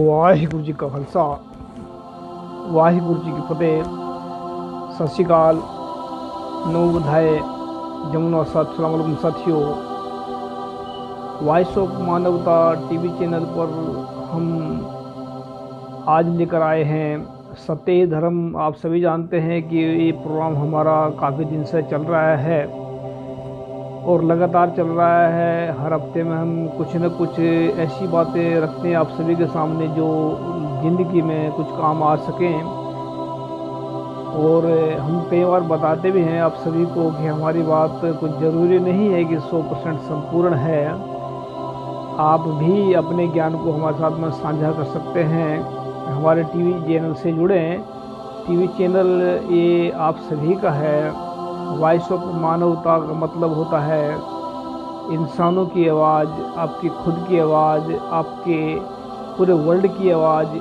ਵਾਹਿਗੁਰੂ ਜੀ ਕਾ ਖਾਲਸਾ ਵਾਹਿਗੁਰੂ ਜੀ ਕੀ ਫਤਿਹ। ਸਤਿ ਸ਼੍ਰੀ ਅਕਾਲ। नौ बधाए जमुना साथ सलाम अलैकुम साथियों। वॉइस ऑफ मानवता टीवी चैनल पर हम आज लेकर आए हैं सत्य धर्म। आप सभी जानते हैं कि ये प्रोग्राम हमारा काफ़ी दिन से चल रहा है और लगातार चल रहा है। हर हफ्ते में हम कुछ न कुछ ऐसी बातें रखते हैं आप सभी के सामने जो ज़िंदगी में कुछ काम आ सकें। और हम कई बार बताते भी हैं आप सभी को कि हमारी बात कुछ ज़रूरी नहीं है कि 100% संपूर्ण है। आप भी अपने ज्ञान को हमारे साथ में साझा कर सकते हैं। हमारे टीवी चैनल से जुड़ें। टीवी चैनल ये आप सभी का है। वॉइस ऑफ मानवता का मतलब होता है इंसानों की आवाज़, आपकी खुद की आवाज़, आपके पूरे वर्ल्ड की आवाज़।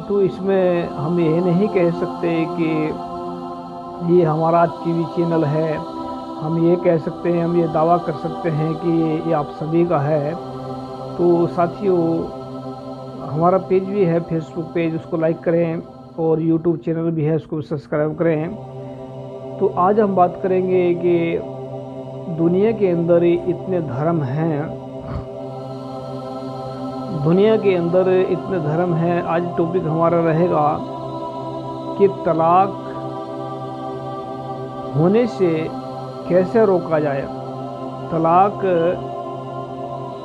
तो इसमें हम ये नहीं कह सकते कि ये हमारा टीवी चैनल है। हम ये कह सकते हैं, हम ये दावा कर सकते हैं कि ये आप सभी का है। तो साथियों, हमारा पेज भी है, फेसबुक पेज, उसको लाइक करें और यूट्यूब चैनल भी है, उसको सब्सक्राइब करें। तो आज हम बात करेंगे कि दुनिया के अंदर इतने धर्म हैं, दुनिया के अंदर इतने धर्म हैं। आज टॉपिक हमारा रहेगा कि तलाक होने से कैसे रोका जाए। तलाक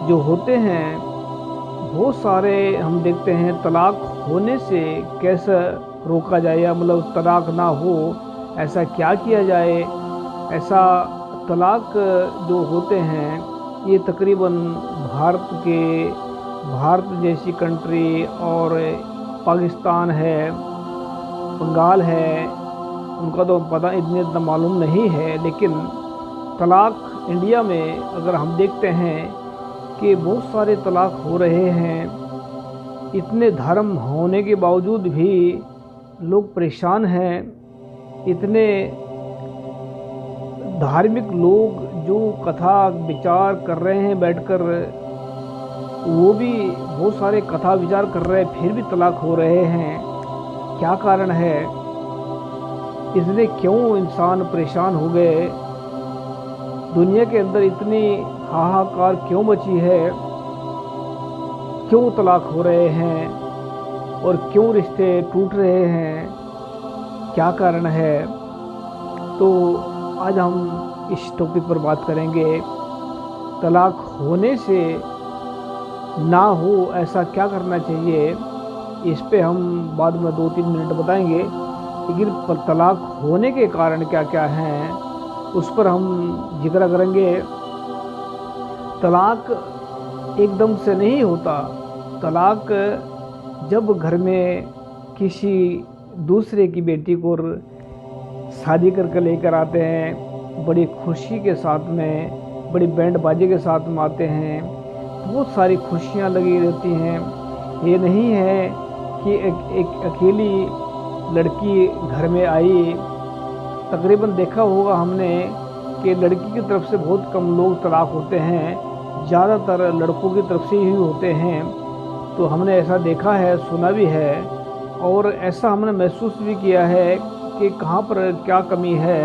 जो होते हैं बहुत सारे हम देखते हैं, तलाक होने से कैसे रोका जाए, या मतलब तलाक ना हो ऐसा क्या किया जाए। ऐसा तलाक जो होते हैं ये तकरीबन भारत जैसी कंट्री और पाकिस्तान है, बंगाल है, उनका तो पता इतना मालूम नहीं है। लेकिन तलाक इंडिया में अगर हम देखते हैं कि बहुत सारे तलाक हो रहे हैं। इतने धर्म होने के बावजूद भी लोग परेशान हैं। इतने धार्मिक लोग जो कथा विचार कर रहे हैं बैठकर, वो भी बहुत सारे कथा विचार कर रहे हैं, फिर भी तलाक हो रहे हैं। क्या कारण है? इसलिए क्यों इंसान परेशान हो गए? दुनिया के अंदर इतनी हाहाकार क्यों मची है? क्यों तलाक हो रहे हैं और क्यों रिश्ते टूट रहे हैं? क्या कारण है? तो आज हम इस टॉपिक पर बात करेंगे। तलाक होने से ना हो ऐसा क्या करना चाहिए, इस पे हम बाद में 2-3 मिनट बताएंगे। लेकिन तलाक होने के कारण क्या क्या हैं उस पर हम जिक्र करेंगे। तलाक एकदम से नहीं होता। तलाक जब घर में किसी दूसरे की बेटी को शादी करके लेकर आते हैं, बड़ी खुशी के साथ में, बड़ी बैंड बाजे के साथ में आते हैं, बहुत सारी खुशियाँ लगी रहती हैं। ये नहीं है कि एक अकेली लड़की घर में आई। तकरीबन देखा होगा हमने कि लड़की की तरफ से बहुत कम लोग तलाक होते हैं, ज़्यादातर लड़कों की तरफ से ही होते हैं। तो हमने ऐसा देखा है, सुना भी है और ऐसा हमने महसूस भी किया है कि कहाँ पर क्या कमी है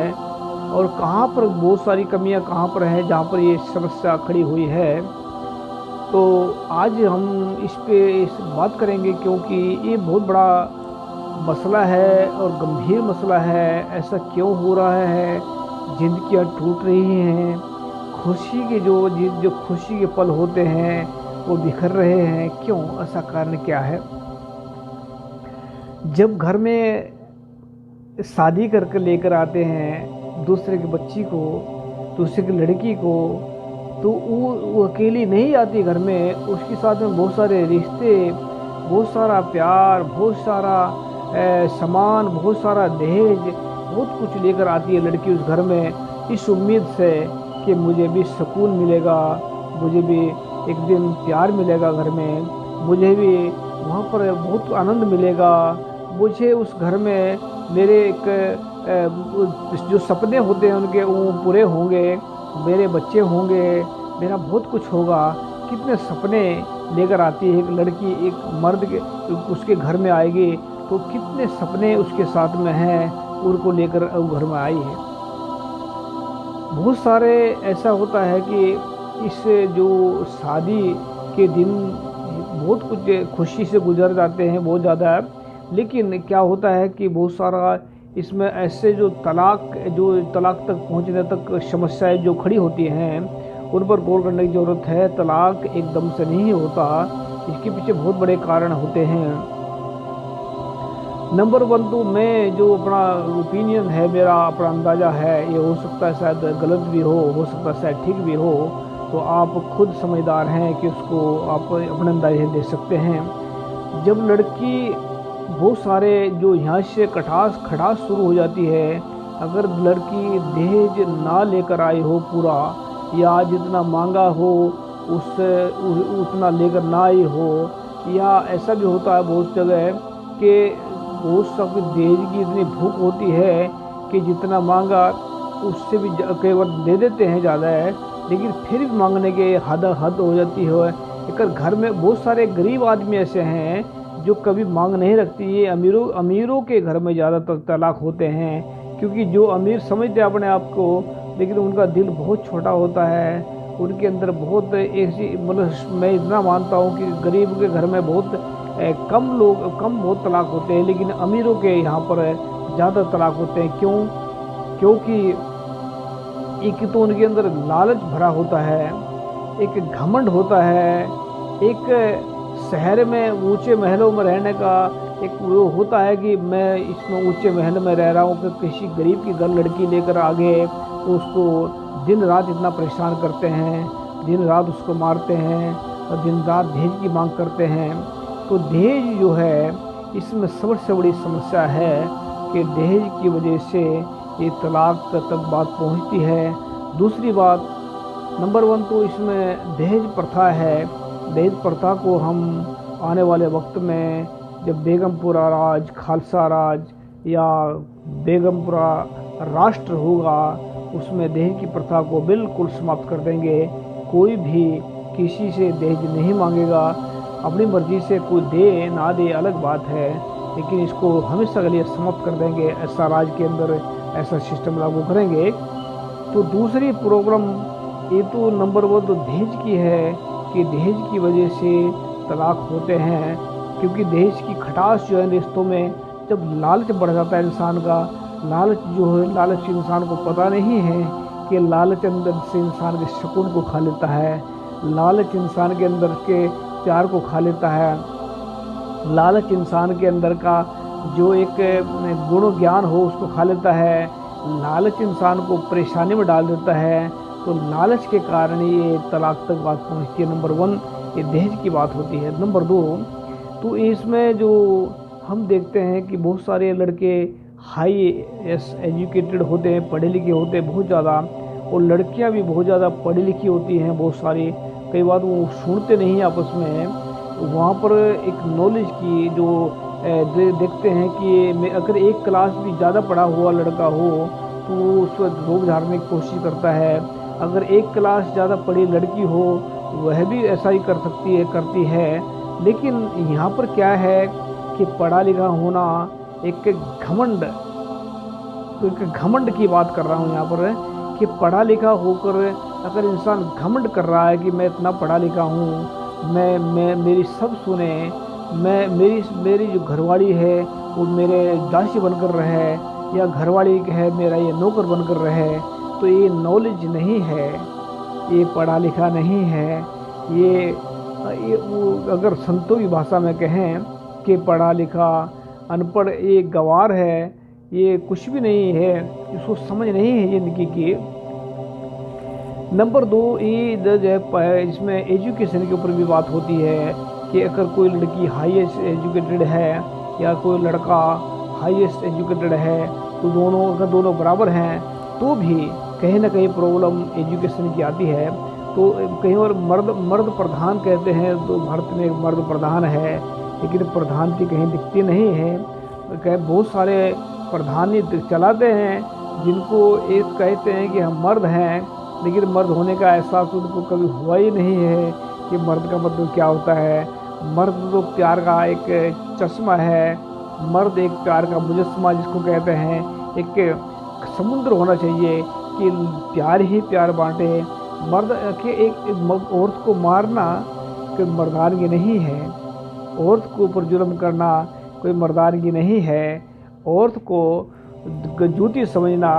और कहाँ पर बहुत सारी कमियाँ कहाँ पर हैं जहाँ पर ये समस्या खड़ी हुई है। तो आज हम इस बात करेंगे क्योंकि ये बहुत बड़ा मसला है और गंभीर मसला है। ऐसा क्यों हो रहा है? जिंदगियाँ टूट रही हैं, खुशी के जो खुशी के पल होते हैं वो बिखर रहे हैं। क्यों? ऐसा कारण क्या है? जब घर में शादी करके लेकर आते हैं दूसरे की बच्ची को, दूसरे की लड़की को, तो वो अकेली नहीं आती घर में, उसके साथ में बहुत सारे रिश्ते, बहुत सारा प्यार, बहुत सारा सामान, बहुत सारा दहेज, बहुत कुछ लेकर आती है लड़की उस घर में, इस उम्मीद से कि मुझे भी सुकून मिलेगा, मुझे भी एक दिन प्यार मिलेगा घर में, मुझे भी वहाँ पर बहुत आनंद मिलेगा, मुझे उस घर में मेरे एक जो सपने होते हैं उनके वो पूरे होंगे, मेरे बच्चे होंगे, मेरा बहुत कुछ होगा। कितने सपने लेकर आती है एक लड़की, एक मर्द के उसके घर में आएगी तो कितने सपने उसके साथ में हैं, उनको लेकर वो घर में आई है। बहुत सारे ऐसा होता है कि इस जो शादी के दिन बहुत कुछ खुशी से गुजर जाते हैं बहुत ज़्यादा, लेकिन क्या होता है कि बहुत सारा इसमें ऐसे जो तलाक तक पहुंचने तक समस्याएं जो खड़ी होती हैं उन पर गौर करने की ज़रूरत है। तलाक एकदम से नहीं होता, इसके पीछे बहुत बड़े कारण होते हैं। नंबर 1 तो मैं जो अपना ओपिनियन है, मेरा अपना अंदाज़ा है, ये हो सकता है शायद गलत भी हो सकता है शायद ठीक भी हो, तो आप खुद समझदार हैं कि उसको आप अपने अंदाजे दे सकते हैं। जब लड़की बहुत सारे जो यहाँ से खटास शुरू हो जाती है, अगर लड़की दहेज ना लेकर आई हो पूरा, या जितना मांगा हो उससे उतना लेकर ना आई हो, या ऐसा भी होता है बहुत जगह कि बहुत सब दहेज की इतनी भूख होती है कि जितना मांगा उससे भी कई बार दे देते हैं ज़्यादा है, लेकिन फिर भी मांगने के हद हो जाती है। एक घर में बहुत सारे गरीब आदमी ऐसे हैं जो कभी मांग नहीं रखती। ये अमीरों के घर में ज़्यादातर तलाक होते हैं, क्योंकि जो अमीर समझते हैं अपने आप को, लेकिन उनका दिल बहुत छोटा होता है, उनके अंदर बहुत ऐसी, मतलब मैं इतना मानता हूँ कि गरीब के घर में बहुत बहुत तलाक होते हैं, लेकिन अमीरों के यहाँ पर ज़्यादा तलाक होते हैं। क्योंकि एक तो उनके अंदर लालच भरा होता है, एक घमंड होता है, एक शहर में ऊंचे महलों में रहने का एक वो होता है कि मैं इसमें ऊंचे महल में रह रहा हूँ, कि किसी गरीब की घर लड़की लेकर आ गए तो उसको दिन रात इतना परेशान करते हैं, दिन रात उसको मारते हैं और दिन रात दहेज की मांग करते हैं। तो दहेज जो है इसमें सबसे बड़ी समस्या है कि दहेज की वजह से ये तलाक तक बात पहुंचती है। दूसरी बात, नंबर 1 तो इसमें दहेज प्रथा है। दहेज प्रथा को हम आने वाले वक्त में जब बेगमपुरा राज, खालसा राज या बेगमपुरा राष्ट्र होगा, उसमें दहेज की प्रथा को बिल्कुल समाप्त कर देंगे। कोई भी किसी से दहेज नहीं मांगेगा, अपनी मर्जी से कोई दे ना दे अलग बात है, लेकिन इसको हमेशा के लिए समाप्त कर देंगे। ऐसा राज के अंदर ऐसा सिस्टम लागू करेंगे। तो दूसरी प्रॉब्लम ये तो नंबर 1 तो दहेज की है कि दहेज की वजह से तलाक होते हैं, क्योंकि दहेज की खटास जो है रिश्तों में, जब लालच बढ़ जाता है इंसान का, लालच इंसान को पता नहीं है कि लालच अंदर से इंसान के सुकून को खा लेता है, लालच इंसान के अंदर के प्यार को खा लेता है, लालच इंसान के अंदर का जो एक गुण ज्ञान हो उसको खा लेता है, लालच इंसान को परेशानी में डाल देता है। तो लालच के कारण ये तलाक तक बात पहुंचती है। नंबर 1 ये दहेज की बात होती है। नंबर 2 तो इसमें जो हम देखते हैं कि बहुत सारे लड़के हाई एजुकेटेड होते हैं, पढ़े लिखे होते हैं बहुत ज़्यादा, और लड़कियां भी बहुत ज़्यादा पढ़ी लिखी होती हैं बहुत सारी। कई बार वो सुनते नहीं आपस में, वहाँ पर एक नॉलेज की जो देखते हैं कि अगर एक क्लास भी ज़्यादा पढ़ा हुआ लड़का हो तो उसको रोक झाड़ने की कोशिश करता है, अगर एक क्लास ज़्यादा पढ़ी लड़की हो वह भी ऐसा ही करती है। लेकिन यहाँ पर क्या है कि पढ़ा लिखा होना एक घमंड की बात कर रहा हूँ यहाँ पर, कि पढ़ा लिखा होकर अगर इंसान घमंड कर रहा है कि मैं इतना पढ़ा लिखा हूँ, मैं मेरी सब सुने, मेरी जो घरवाली है वो मेरे दासी बनकर रहे, या घरवाली है मेरा ये नौकर बनकर रहे, तो ये नॉलेज नहीं है, ये पढ़ा लिखा नहीं है। ये अगर संतों की भाषा में कहें कि पढ़ा लिखा अनपढ़ ये गवार है, ये कुछ भी नहीं है, इसको समझ नहीं है ज़िंदगी की। नंबर 2 ये जो है इसमें एजुकेशन के ऊपर भी बात होती है कि अगर कोई लड़की हाईएस्ट एजुकेटेड है या कोई लड़का हाईएस्ट एजुकेटेड है, तो अगर दोनों बराबर हैं तो भी कहीं ना कहीं प्रॉब्लम एजुकेशन की आती है। तो कहीं और मर्द प्रधान कहते हैं, तो भारत में मर्द प्रधान है, लेकिन प्रधानती कहीं दिखती नहीं है। बहुत सारे प्रधानी चलाते हैं जिनको एक कहते हैं कि हम मर्द हैं, लेकिन मर्द होने का एहसास उनको कभी हुआ ही नहीं है, कि मर्द का मतलब क्या होता है। मर्द तो प्यार का एक चश्मा है। मर्द एक प्यार का मुजस्समा जिसको कहते हैं, एक समुद्र होना चाहिए कि प्यार ही प्यार बांटे। मर्द के एक औरत को मारना कोई मर्दानगी नहीं है। औरत के ऊपर जुल्म करना कोई मर्दानगी नहीं है। औरत को जूती समझना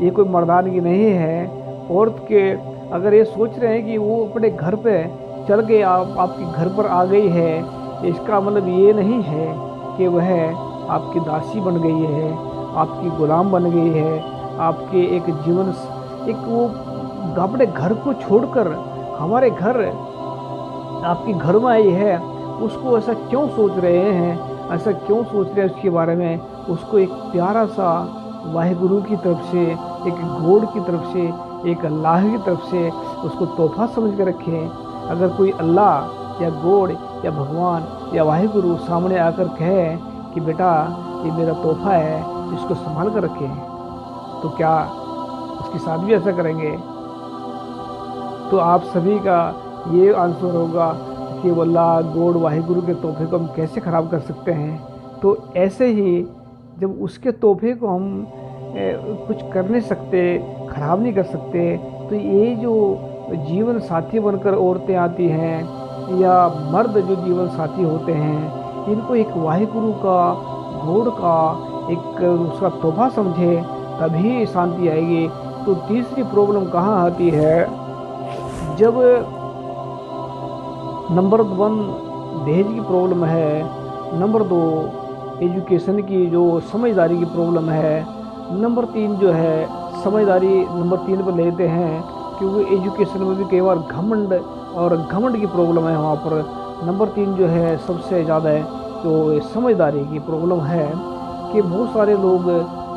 ये कोई मर्दानगी नहीं है। औरत के अगर ये सोच रहे हैं कि वो अपने घर पे चल के आपके घर पर आ गई है, इसका मतलब ये नहीं है कि वह आपकी दासी बन गई है, आपकी गुलाम बन गई है, आपके एक जीवन एक वो अपने घर को छोड़कर हमारे घर आपके घर में आई है, उसको ऐसा क्यों सोच रहे हैं, ऐसा क्यों सोच रहे हैं उसके बारे में। उसको एक प्यारा सा वाहिगुरु की तरफ से, एक गॉड की तरफ से, एक अल्लाह की तरफ से उसको तोहफा समझ कर रखें। अगर कोई अल्लाह या गॉड या भगवान या वाहिगुरु सामने आकर कहे कि बेटा ये मेरा तोहफा है, इसको संभाल कर रखें, तो क्या उसके साथ भी ऐसा करेंगे? तो आप सभी का ये आंसर होगा कि वो अल्लाह गॉड वाहिगुरु के तोहफे को हम कैसे ख़राब कर सकते हैं। तो ऐसे ही जब उसके तोहफे को हम कुछ कर नहीं सकते, ख़राब नहीं कर सकते, तो ये जो जीवन साथी बनकर औरतें आती हैं या मर्द जो जीवन साथी होते हैं, इनको एक वाहिगुरु का गॉड का एक उसका तोहफा समझे, तभी शांति आएगी। तो तीसरी प्रॉब्लम कहाँ आती है? जब नंबर 1 दहेज की प्रॉब्लम है, नंबर 2 एजुकेशन की जो समझदारी की प्रॉब्लम है, नंबर 3 जो है समझदारी नंबर 3 पर लेते हैं क्योंकि एजुकेशन में भी कई बार घमंड की प्रॉब्लम है वहाँ पर। नंबर 3 जो है सबसे ज़्यादा जो समझदारी की प्रॉब्लम है कि बहुत सारे लोग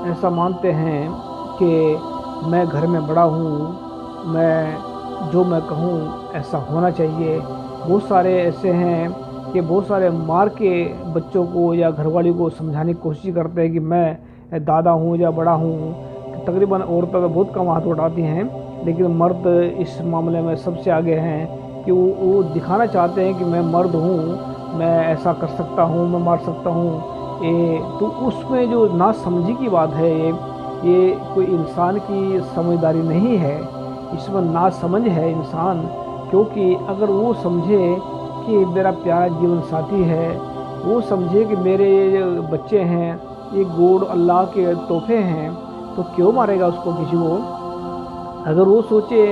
ऐसा मानते हैं कि मैं घर में बड़ा हूँ, जो मैं कहूँ ऐसा होना चाहिए। बहुत सारे ऐसे हैं कि बहुत सारे मार के बच्चों को या घरवाली को समझाने की कोशिश करते हैं कि मैं दादा हूँ या बड़ा हूँ। तकरीबन औरतें तो बहुत कम हाथ उठाती हैं, लेकिन मर्द इस मामले में सबसे आगे हैं कि वो दिखाना चाहते हैं कि मैं मर्द हूँ, मैं ऐसा कर सकता हूँ, मैं मार सकता हूँ। तो उसमें जो नासमझी की बात है, ये कोई इंसान की समझदारी नहीं है, इसमें नासमझ है इंसान। क्योंकि अगर वो समझे कि मेरा प्यारा जीवन साथी है, वो समझे कि मेरे बच्चे हैं ये गॉड अल्लाह के तोहफे हैं, तो क्यों मारेगा उसको किसी को? अगर वो सोचे,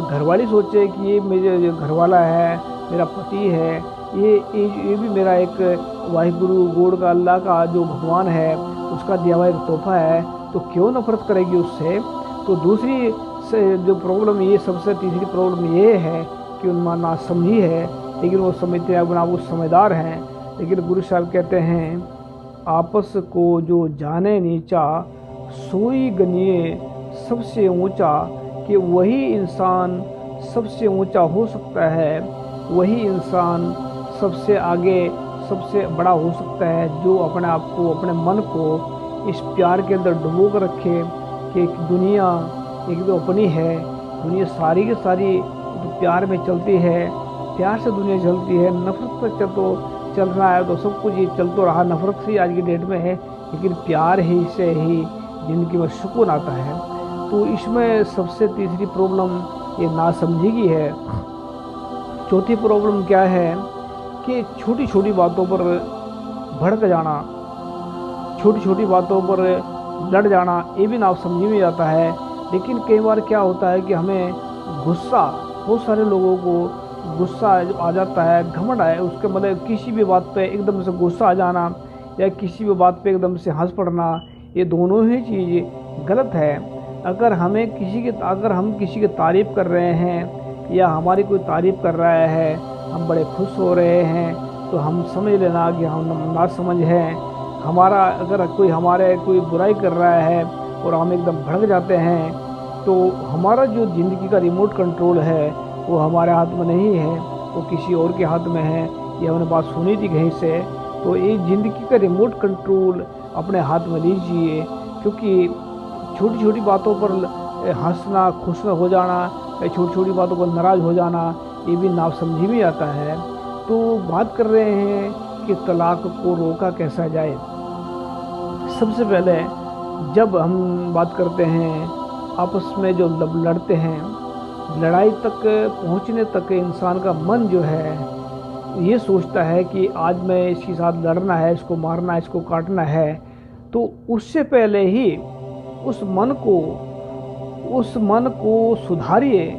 घरवाली सोचे कि ये मेरे घरवाला है, मेरा पति है, ये भी मेरा एक वाहिगुरु गॉड का अल्लाह का जो भगवान है उसका दिया हुआ एक तोहफा है, तो क्यों नफरत करेगी उससे? तो दूसरी जो प्रॉब्लम ये सबसे तीसरी प्रॉब्लम ये है कि उनमें नासमझी है, लेकिन वो समझते हैं अपना वो समझदार हैं। लेकिन गुरु साहब कहते हैं आपस को जो जाने नीचा सोई गनिए सबसे ऊंचा, कि वही इंसान सबसे ऊंचा हो सकता है, वही इंसान सबसे आगे सबसे बड़ा हो सकता है जो अपने आप को, अपने मन को इस प्यार के अंदर डुबो कर रखे कि दुनिया एक तो अपनी है, दुनिया सारी की सारी तो प्यार में चलती है, प्यार से दुनिया चलती है। नफरत पर तो चल रहा है तो सब कुछ ये चल तो रहा नफरत से आज की डेट में है, लेकिन प्यार ही से ही जिंदगी में सुकून आता है। तो इसमें सबसे तीसरी प्रॉब्लम ये नासमझी की है। चौथी प्रॉब्लम क्या है कि छोटी छोटी बातों पर भड़क जाना, छोटी छोटी बातों पर लड़ जाना, ये भी नासमझी में जाता है। लेकिन कई बार क्या होता है कि हमें गुस्सा, बहुत सारे लोगों को गुस्सा आ जाता है, घमंड है, उसके मतलब किसी भी बात पे एकदम से गुस्सा आ जाना या किसी भी बात पे एकदम से हंस पड़ना, ये दोनों ही चीज़ गलत है। अगर हम किसी की तारीफ़ कर रहे हैं या हमारी कोई तारीफ़ कर रहा है, हम बड़े खुश हो रहे हैं, तो हम समझ लेना कि हम नासमझ हैं। अगर कोई बुराई कर रहा है और हम एकदम भड़क जाते हैं, तो हमारा जो ज़िंदगी का रिमोट कंट्रोल है वो हमारे हाथ में नहीं है, वो किसी और के हाथ में है। ये हमने बात सुनी थी कहीं से। तो ये ज़िंदगी का रिमोट कंट्रोल अपने हाथ में लीजिए, क्योंकि छोटी छोटी बातों पर हंसना, खुश हो जाना या छोटी छोटी बातों पर नाराज़ हो जाना, ये भी नासमझी में आता है। तो बात कर रहे हैं कि तलाक को रोका कैसा जाए। सबसे पहले जब हम बात करते हैं आपस में जो लड़ते हैं, लड़ाई तक पहुंचने तक इंसान का मन जो है ये सोचता है कि आज मैं इसके साथ लड़ना है, इसको मारना है, इसको काटना है। तो उससे पहले ही उस मन को सुधारिए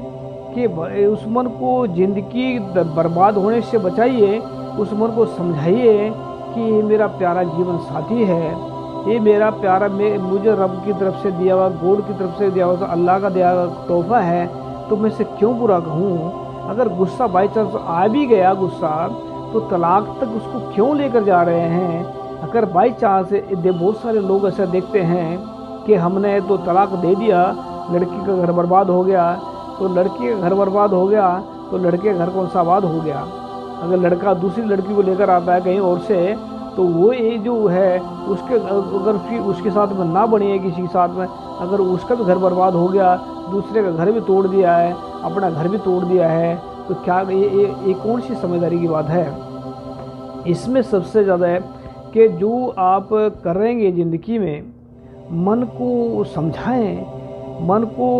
कि उस मन को ज़िंदगी बर्बाद होने से बचाइए। उस मन को समझाइए कि ये मेरा प्यारा जीवन साथी है, ये मेरा प्यारा मुझे रब की तरफ से दिया हुआ, गॉड की तरफ से दिया हुआ, अल्लाह का दिया हुआ तोहफा है, तो मैं इसे क्यों बुरा कहूँ। अगर गुस्सा बाई चांस आ भी गया गुस्सा, तो तलाक तक उसको क्यों लेकर जा रहे हैं। अगर बाई चांस बहुत सारे लोग ऐसा देखते हैं कि हमने तो तलाक दे दिया, लड़की का घर बर्बाद हो गया, तो लड़की का घर बर्बाद हो गया तो लड़के का घर कौन सा आबाद हो गया। अगर लड़का दूसरी लड़की को लेकर आता है कहीं और से, तो वो ये जो है उसके अगर फिर उसके साथ में ना बनी है किसी के साथ में, अगर उसका भी घर बर्बाद हो गया, दूसरे का घर भी तोड़ दिया है, अपना घर भी तोड़ दिया है, तो क्या ये कौन सी समझदारी की बात है। इसमें सबसे ज़्यादा है कि जो आप करेंगे ज़िंदगी में, मन को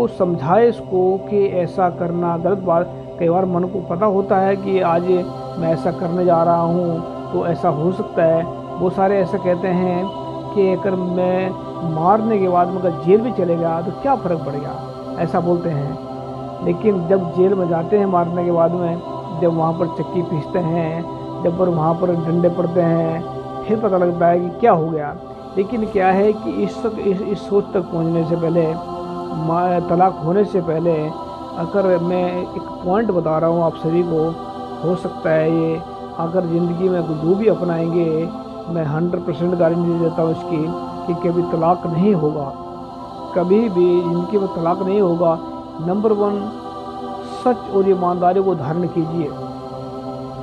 समझाएं इसको कि ऐसा करना गलत बात। कई बार मन को पता होता है कि आज मैं ऐसा करने जा रहा हूँ तो ऐसा हो सकता है। वो सारे ऐसा कहते हैं कि अगर मैं मारने के बाद मगर जेल भी चले गया तो क्या फ़र्क पड़ेगा, ऐसा बोलते हैं। लेकिन जब जेल में जाते हैं मारने के बाद में, जब वहाँ पर चक्की पीसते हैं, जब पर वहाँ पर डंडे पड़ते हैं, फिर पता लगता है कि क्या हो गया। लेकिन क्या है कि इस सोच तक पहुँचने से पहले, तलाक होने से पहले, अगर मैं एक पॉइंट बता रहा हूँ आप सभी को, हो सकता है ये अगर ज़िंदगी में जो भी अपनाएंगे, मैं 100% गारंटी देता हूँ इसकी कि कभी तलाक नहीं होगा, कभी भी ज़िंदगी में तलाक नहीं होगा। नंबर 1, सच और ईमानदारी को धारण कीजिए।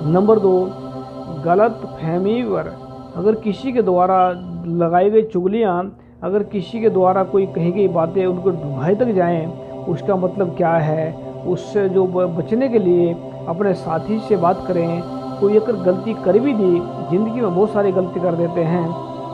नंबर 2, गलत फहमी पर अगर किसी के द्वारा लगाई गई चुगलियाँ, अगर किसी के द्वारा कोई कही गई बातें उनको डूंघाई तक जाएं, उसका मतलब क्या है। उससे जो बचने के लिए अपने साथी से बात करें। कोई अगर गलती कर भी दी, ज़िंदगी में बहुत सारी गलती कर देते हैं,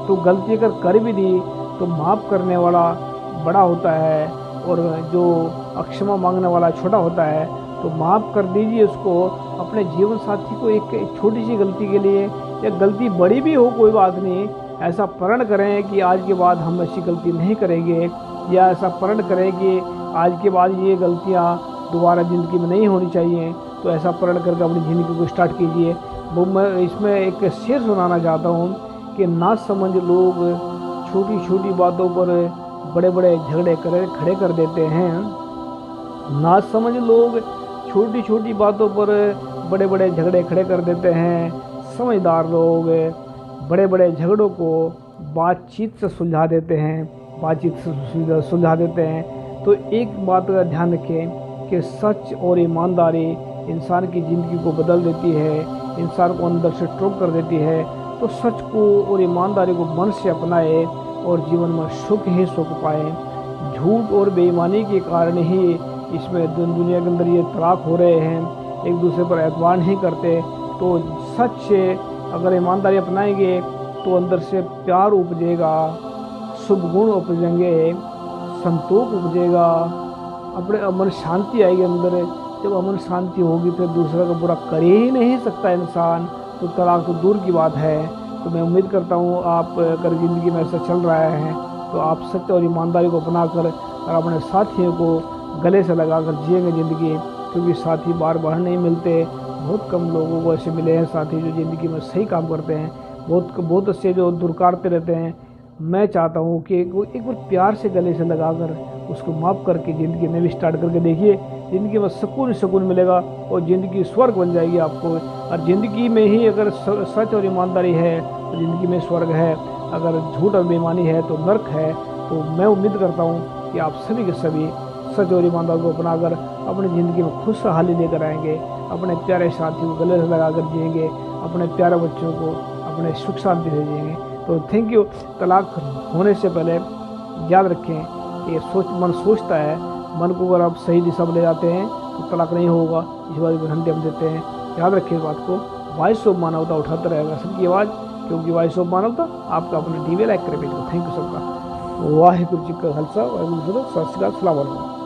तो गलती अगर कर भी दी तो माफ़ करने वाला बड़ा होता है और जो क्षमा मांगने वाला छोटा होता है। तो माफ़ कर दीजिए उसको, अपने जीवन साथी को एक छोटी सी गलती के लिए, या गलती बड़ी भी हो कोई बात नहीं, ऐसा प्रण करें कि आज के बाद हम ऐसी गलती नहीं करेंगे, या ऐसा प्रण करें कि आज के बाद ये गलतियाँ दोबारा ज़िंदगी में नहीं होनी चाहिए। तो ऐसा प्रण करके अपनी ज़िंदगी को स्टार्ट कीजिए। वो मैं इसमें एक शेर सुनाना चाहता हूँ कि ना समझ लोग छोटी छोटी बातों पर बड़े बड़े झगड़े खड़े कर देते हैं। ना समझ लोग छोटी छोटी बातों पर बड़े बड़े झगड़े खड़े कर देते हैं। समझदार लोग बड़े बड़े झगड़ों को बातचीत से सुलझा देते हैं। तो एक बात का ध्यान रखें कि सच और ईमानदारी इंसान की ज़िंदगी को बदल देती है, इंसान को अंदर से ट्रोक कर देती है। तो सच को और ईमानदारी को मन से अपनाए और जीवन में सुख ही सुख पाए। झूठ और बेईमानी के कारण ही इसमें दुनिया के अंदर ये तलाक हो रहे हैं, एक दूसरे पर एतबार नहीं करते। तो सच से अगर ईमानदारी अपनाएंगे तो अंदर से प्यार उपजेगा, शुभ गुण उपजेंगे, संतोष उपजेगा, अपने अमन शांति आएगी अंदर। जब अमन शांति होगी फिर दूसरा का बुरा कर ही नहीं सकता इंसान, तो तलाक तो दूर की बात है। तो मैं उम्मीद करता हूँ आप अगर ज़िंदगी में ऐसा चल रहा है तो आप सत्य और ईमानदारी को अपनाकर और अपने साथियों को गले से लगाकर जिएंगे ज़िंदगी, क्योंकि साथी बार बार नहीं मिलते। बहुत कम लोगों को ऐसे मिले हैं साथी जो ज़िंदगी में सही काम करते हैं, बहुत अच्छे जो दुरकारते रहते हैं। मैं चाहता हूँ कि एक बार प्यार से गले से लगाकर उसको माफ़ करके ज़िंदगी में भी स्टार्ट करके देखिए। ज़िंदगी में सुकून मिलेगा और ज़िंदगी स्वर्ग बन जाएगी आपको। और ज़िंदगी में ही अगर सच और ईमानदारी है तो ज़िंदगी में स्वर्ग है, अगर झूठ और बेईमानी है तो नर्क है। तो मैं उम्मीद करता हूँ कि आप सभी के सभी सच और ईमानदारी को अपनाकर अपनी ज़िंदगी में खुशहाली लेकर आएंगे, अपने प्यारे साथी को गले से लगाकर जिएंगे, अपने प्यारे बच्चों को अपने सुख शांति से जिएंगे। तो थैंक यू। तलाक होने से पहले याद रखें कि मन सोचता है, मन को अगर आप सही दिशा में ले जाते हैं तो तलाक नहीं होगा। इस बात की गारंटी हम देते हैं। याद रखिए इस बात को। वॉइस ऑफ मानवता उठाता रहेगा सबकी आवाज़, क्योंकि वॉइस ऑफ मानवता आपका अपना टीवी लाइक करे पेज को। थैंक यू सबका। वाहिगुरू जी का खालसा वाहिगुरू जी की फतेह। सत श्री अकाल। अस्सलाम वालेकुम।